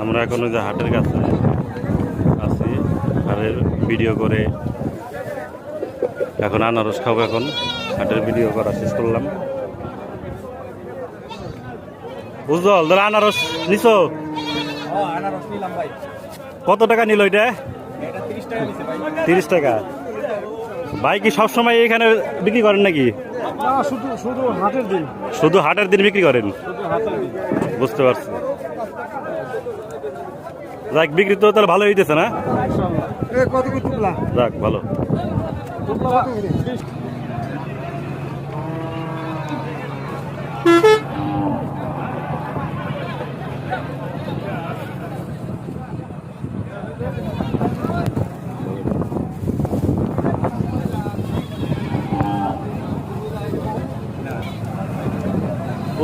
আমরা এখন ওই যে হাটের কাছে আছি, হাটের ভিডিও করে এখন আনারস খাবো। এখন হাটের ভিডিও করা শেষ করলাম। উজ্জ্বল দাদা আনারস নিছো? কত টাকা নিল এটা? 30 টাকা। ভাই কি সবসময় এখানে বিক্রি করেন নাকি? শুধু হাটের দিন বিক্রি করেন? বুঝতে পারছি। যাক, বিক্রি তো তাহলে ভালো হইতেছে না? যাক ভালো।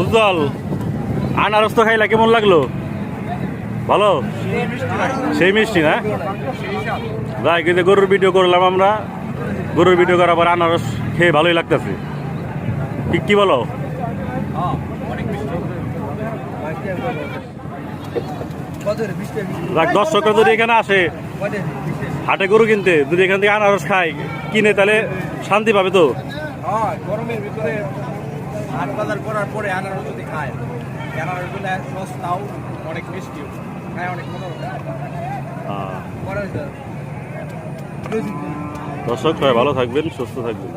উজ্জ্বল আনারস তো খাইলা, কেমন লাগলো? ভালো, সেই মিষ্টি না? যাই কিন্তু গরুর ভিডিও করলাম আমরা, গরুর ভিডিও করার পর আনারস খেয়ে ভালোই লাগতেছে। ঠিক কি বলো? যাক, দর্শকরা যদি এখানে আসে হাটে গরু কিনতে, যদি এখান থেকে আনারস খায় কিনে, তাহলে শান্তি পাবে তো। গরমের ভিতরে হাট বাজার করার পরে আনারস যদি খায়, আনারসগুলো সস্তাও, অনেক মিষ্টিও, খায় অনেক মজা। দর্শক সবাই ভালো থাকবেন, সুস্থ থাকবেন।